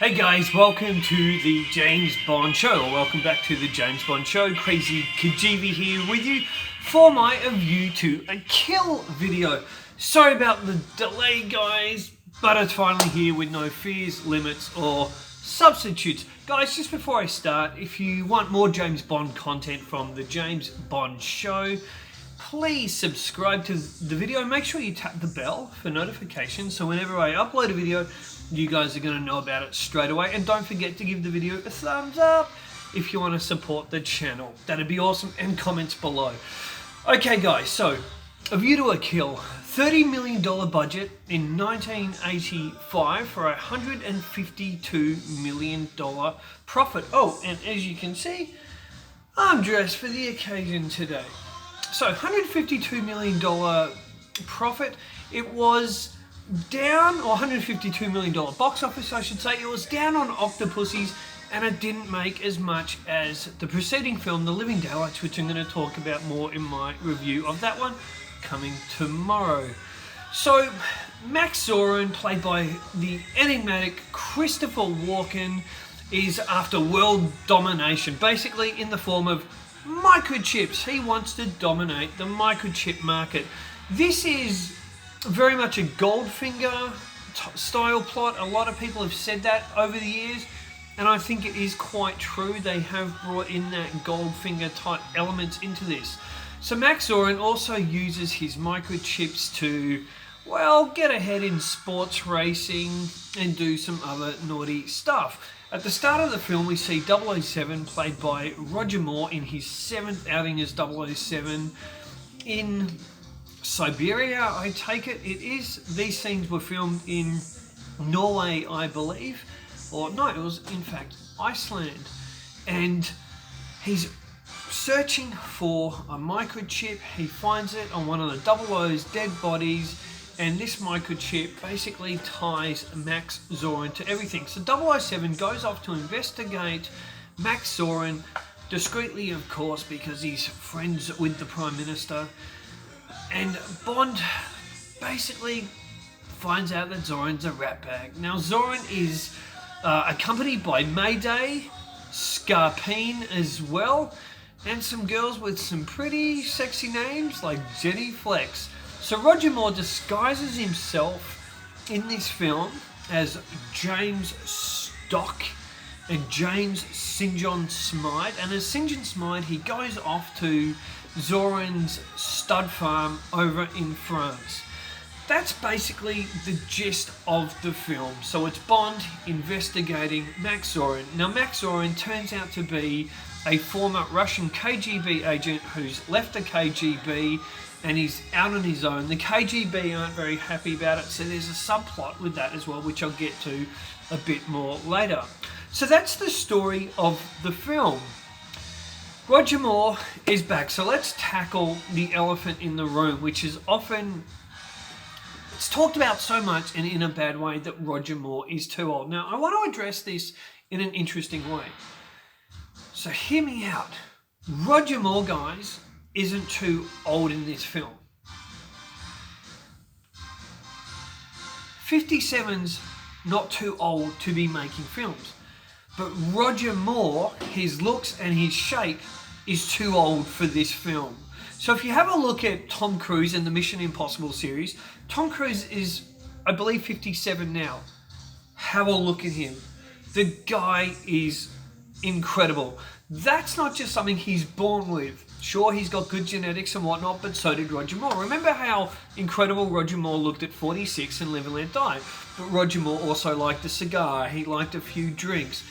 Hey guys, welcome to the James Bond Show, or welcome back to the James Bond Show. Krazy Kajeevie here with you for my A View to a Kill video. Sorry about the delay, guys, but it's finally here with no fears, limits, or substitutes. Guys, just before I start, if you want more James Bond content from the James Bond Show, please subscribe to the video. Make sure you tap the bell for notifications so whenever I upload a video, you guys are going to know about it straight away. And don't forget to give the video a thumbs up if you want to support the channel. That'd be awesome. And comments below. Okay guys, so A View to a Kill. $30 million budget in 1985 for a $152 million profit. Oh, and as you can see, I'm dressed for the occasion today. So $152 million profit. It was down, or $152 million box office, I should say. It was down on Octopussies, and it didn't make as much as the preceding film, The Living Daylights, which I'm going to talk about more in my review of that one, coming tomorrow. So, Max Zorin, played by the enigmatic Christopher Walken, is after world domination, basically in the form of microchips. He wants to dominate the microchip market. This is very much a Goldfinger style plot. A lot of people have said that over the years, and I think it is quite true. They have brought in that Goldfinger type elements into this. So Max Zorin also uses his microchips to, well, get ahead in sports racing and do some other naughty stuff. At the start of the film, we see 007, played by Roger Moore, in his 7th outing as 007 in Siberia, I take it. It is. These scenes were filmed in Norway, I believe. Or no, it was in fact Iceland. And he's searching for a microchip. He finds it on one of the 00's dead bodies. And this microchip basically ties Max Zorin to everything. So 007 goes off to investigate Max Zorin, discreetly of course, because he's friends with the Prime Minister. And Bond basically finds out that Zorin's a ratbag. Now Zorin is accompanied by Mayday, Scarpine as well, and some girls with some pretty sexy names like Jenny Flex. So Roger Moore disguises himself in this film as James Stock and James St. John Smythe. And as St. John Smythe, he goes off to Zorin's stud farm over in France. That's basically the gist of the film. So it's Bond investigating Max Zorin. Now Max Zorin turns out to be a former Russian KGB agent who's left the KGB and he's out on his own. The KGB aren't very happy about it, so there's a subplot with that as well, which I'll get to a bit more later. So that's the story of the film. Roger Moore is back, so let's tackle the elephant in the room, which is often, it's talked about so much and in a bad way, that Roger Moore is too old. Now, I want to address this in an interesting way. So hear me out. Roger Moore, guys, isn't too old in this film. 57's not too old to be making films. But Roger Moore, his looks and his shape, is too old for this film. So if you have a look at Tom Cruise in the Mission Impossible series, Tom Cruise is, I believe, 57 now. Have a look at him. The guy is incredible. That's not just something he's born with. Sure, he's got good genetics and whatnot, but so did Roger Moore. Remember how incredible Roger Moore looked at 46 in Live and Let Die. But Roger Moore also liked a cigar. He liked a few drinks.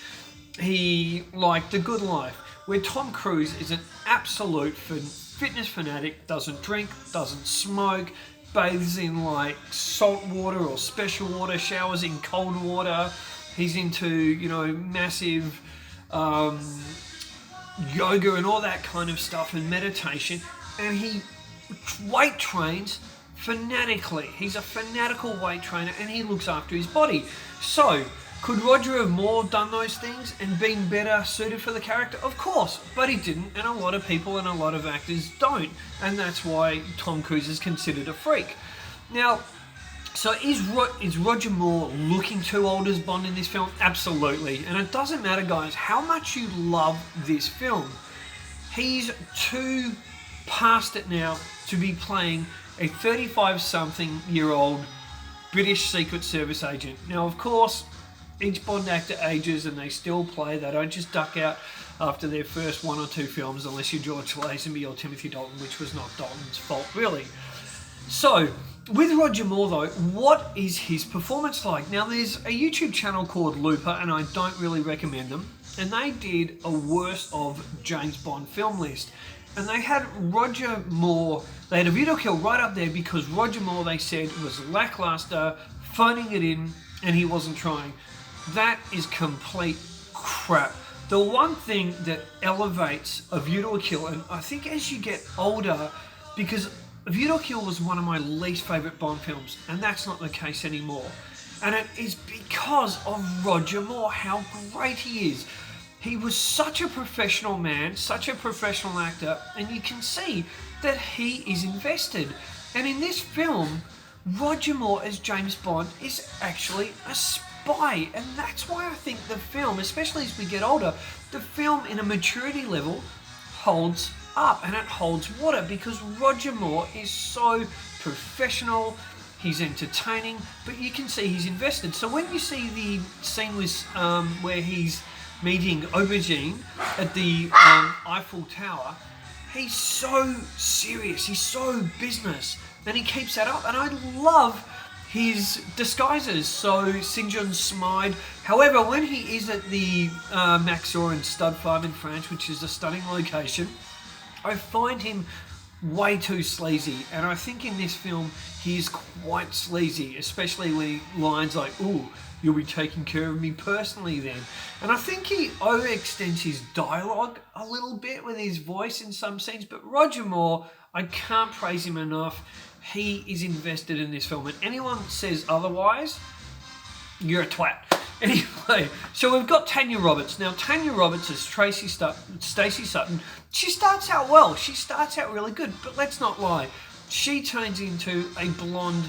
He liked the good life. Where Tom Cruise is an absolute fitness fanatic, doesn't drink, doesn't smoke, bathes in like salt water or special water, showers in cold water. He's into, you know, massive yoga and all that kind of stuff and meditation, and he weight trains fanatically. He's a fanatical weight trainer and he looks after his body. So could Roger Moore have done those things and been better suited for the character? Of course, but he didn't, and a lot of people and a lot of actors don't, and that's why Tom Cruise is considered a freak. Now, So is Roger Moore looking too old as Bond in this film? Absolutely. And it doesn't matter, guys, how much you love this film. He's too past it now to be playing a 35-something-year-old British Secret Service agent. Now, of course, each Bond actor ages and they still play. They don't just duck out after their first 1 or 2 films, unless you're George Lazenby or Timothy Dalton, which was not Dalton's fault, really. So, with Roger Moore, though, what is his performance like? Now, there's a YouTube channel called Looper, and I don't really recommend them. And they did a worst of James Bond film list. And they had Roger Moore, they had A View to a Kill right up there because Roger Moore, they said, was lackluster, phoning it in, and he wasn't trying. That is complete crap. The one thing that elevates A View to a Kill, and I think as you get older, because A View to a Kill was one of my least favourite Bond films, and that's not the case anymore. And it is because of Roger Moore, how great he is. He was such a professional man, such a professional actor, and you can see that he is invested. And in this film, Roger Moore as James Bond is actually a spy. And that's why I think the film, especially as we get older, the film in a maturity level holds up and it holds water because Roger Moore is so professional, he's entertaining, but you can see he's invested. So when you see the scene with where he's meeting Aubergine at the Eiffel Tower, he's so serious, he's so business, and he keeps that up. And I love his disguises. So St. John Smythe. However, when he is at the Maxorin Stud Farm in France, which is a stunning location, I find him way too sleazy. And I think in this film, he is quite sleazy, especially when he lines like, "Ooh, you'll be taking care of me personally then." And I think he overextends his dialogue a little bit with his voice in some scenes. But Roger Moore, I can't praise him enough. He is invested in this film. And anyone that says otherwise, you're a twat. Anyway, so we've got Tanya Roberts. Now, Tanya Roberts as Stacey Sutton. She starts out well. She starts out really good. But let's not lie. She turns into a blonde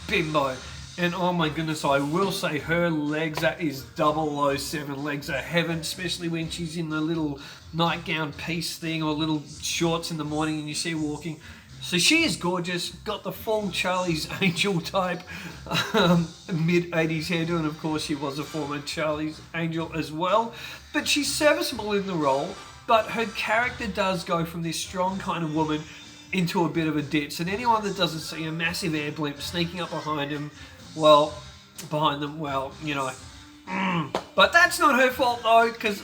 bimbo. And oh my goodness, I will say her legs, that is 007 legs of heaven, especially when she's in the little nightgown piece thing or little shorts in the morning and you see her walking. So she is gorgeous, got the full Charlie's Angel type mid-80s hairdo, and of course she was a former Charlie's Angel as well. But she's serviceable in the role, but her character does go from this strong kind of woman into a bit of a ditz. And anyone that doesn't see a massive air blimp sneaking up behind them, you know. But that's not her fault though, because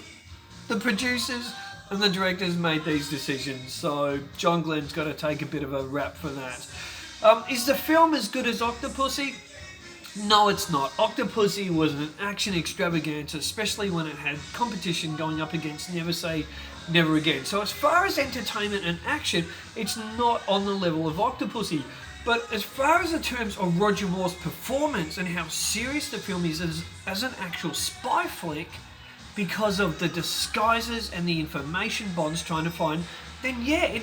the producers and the directors made these decisions, so John Glenn's got to take a bit of a rap for that. Is the film as good as Octopussy? No, it's not. Octopussy was an action extravaganza, especially when it had competition going up against Never Say Never Again. So as far as entertainment and action, it's not on the level of Octopussy. But as far as the terms of Roger Moore's performance and how serious the film is as an actual spy flick, because of the disguises and the information Bond's trying to find, then yeah,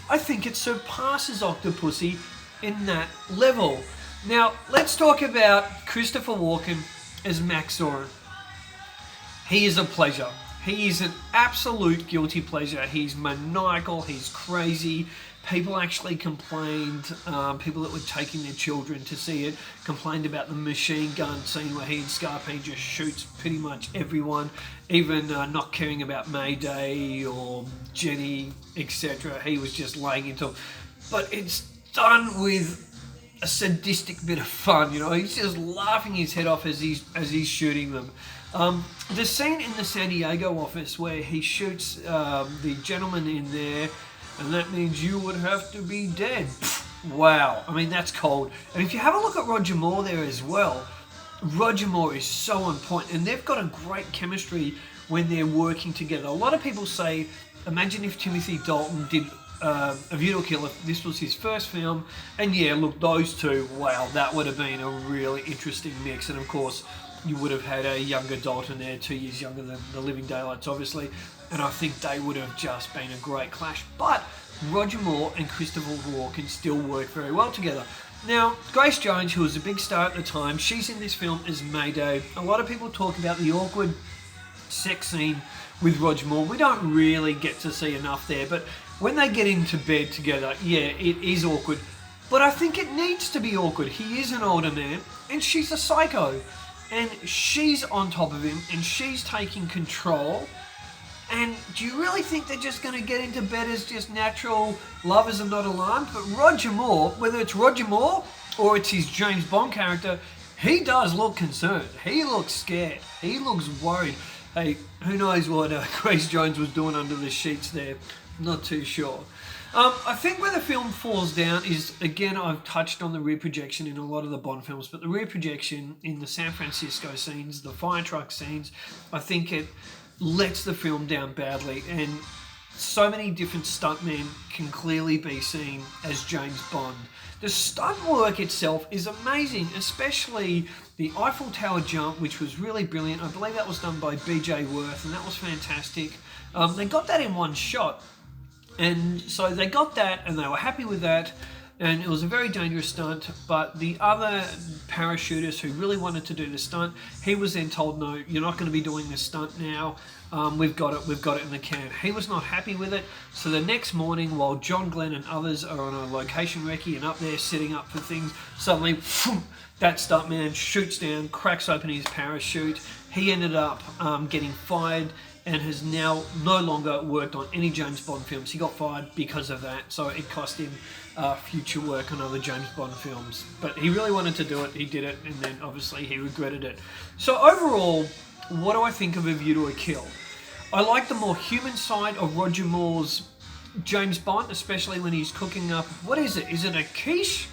I think it surpasses Octopussy in that level. Now, let's talk about Christopher Walken as Max Zorin. He is a pleasure. He is an absolute guilty pleasure. He's maniacal, he's crazy. People actually complained, people that were taking their children to see it, complained about the machine gun scene where he and Scarpine just shoots pretty much everyone, even not caring about Mayday or Jenny, etc. He was just laying into them. But it's done with a sadistic bit of fun, you know. He's just laughing his head off as he's shooting them. The scene in the San Diego office where he shoots the gentleman in there, and that means you would have to be dead. Wow, I mean, that's cold. And if you have a look at Roger Moore there as well, Roger Moore is so on point, and they've got a great chemistry when they're working together. A lot of people say, imagine if Timothy Dalton did A View to a Kill, if this was his first film, and yeah, look, those two, wow, that would have been a really interesting mix. And of course, you would have had a younger Dalton there, 2 years younger than the Living Daylights, obviously, and I think they would have just been a great clash. But Roger Moore and Christopher Walken still work very well together. Now, Grace Jones, who was a big star at the time, she's in this film as Mayday. A lot of people talk about the awkward sex scene with Roger Moore. We don't really get to see enough there, but when they get into bed together, yeah, it is awkward. But I think it needs to be awkward. He is an older man, and she's a psycho. And she's on top of him, and she's taking control. And do you really think they're just going to get into bed as just natural lovers and not alarmed? But Roger Moore, whether it's Roger Moore or it's his James Bond character, he does look concerned. He looks scared. He looks worried. Hey, who knows what Grace Jones was doing under the sheets there? Not too sure. I think where the film falls down is, again, I've touched on the rear projection in a lot of the Bond films, but the rear projection in the San Francisco scenes, the fire truck scenes, I think it lets the film down badly, and so many different stuntmen can clearly be seen as James Bond. The stunt work itself is amazing, especially the Eiffel Tower jump, which was really brilliant. I believe that was done by B.J. Worth, and that was fantastic. They got that in one shot, and so they got that, and they were happy with that, and it was a very dangerous stunt. But the other parachutist who really wanted to do the stunt, he was then told, no, you're not going to be doing this stunt now. We've got it in the can. He was not happy with it. So the next morning, while John Glenn and others are on a location recce and up there setting up for things, suddenly that stuntman shoots down, cracks open his parachute. He ended up getting fired and has now no longer worked on any James Bond films. He got fired because of that, so it cost him future work on other James Bond films. But he really wanted to do it, he did it, and then obviously he regretted it. So overall, what do I think of A View to a Kill? I like the more human side of Roger Moore's James Bond, especially when he's cooking up, what is it? Is it a quiche?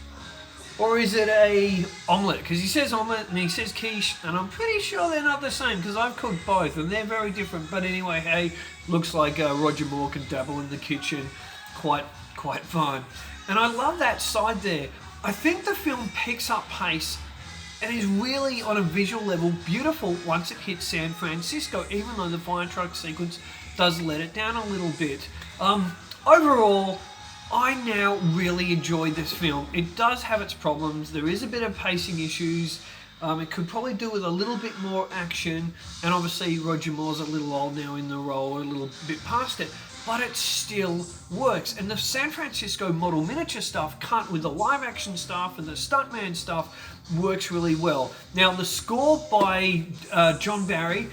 Or is it a omelette? Because he says omelette and he says quiche, and I'm pretty sure they're not the same because I've cooked both and they're very different. But anyway, hey, looks like Roger Moore can dabble in the kitchen quite fine. And I love that side there. I think the film picks up pace and is really, on a visual level, beautiful once it hits San Francisco, even though the fire truck sequence does let it down a little bit. Overall, I now really enjoyed this film. It does have its problems. There is a bit of pacing issues. It could probably do with a little bit more action, and obviously Roger Moore's a little old now in the role, a little bit past it, but it still works. And the San Francisco model miniature stuff cut with the live action stuff and the stuntman stuff works really well. Now the score by John Barry,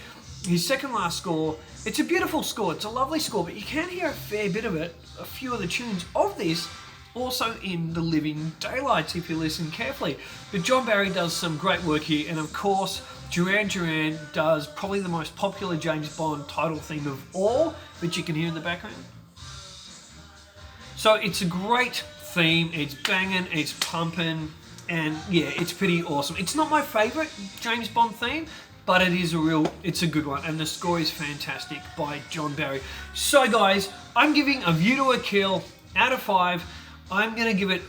his second last score, it's a beautiful score, it's a lovely score, but you can hear a fair bit of it, a few of the tunes of this, also in The Living Daylights if you listen carefully. But John Barry does some great work here, and of course Duran Duran does probably the most popular James Bond title theme of all, which you can hear in the background. So it's a great theme, it's banging, it's pumping, and yeah, it's pretty awesome. It's not my favourite James Bond theme, but it's a good one, and the score is fantastic by John Barry. So guys, I'm giving A View to a Kill out of 5. I'm going to give it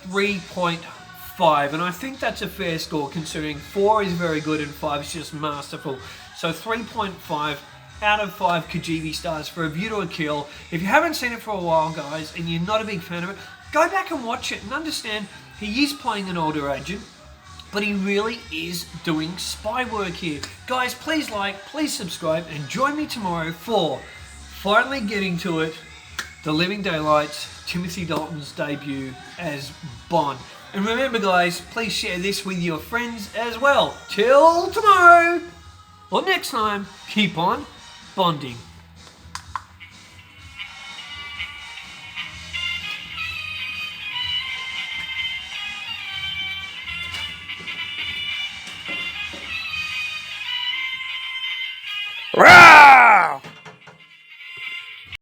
3.5, and I think that's a fair score considering 4 is very good and 5 is just masterful. So 3.5 out of 5 Kajeevie stars for A View to a Kill. If you haven't seen it for a while, guys, and you're not a big fan of it, go back and watch it and understand he is playing an older agent, but he really is doing spy work here. Guys, please like, please subscribe, and join me tomorrow for finally getting to it, The Living Daylights, Timothy Dalton's debut as Bond. And remember guys, please share this with your friends as well. Till tomorrow, or next time, keep on bonding.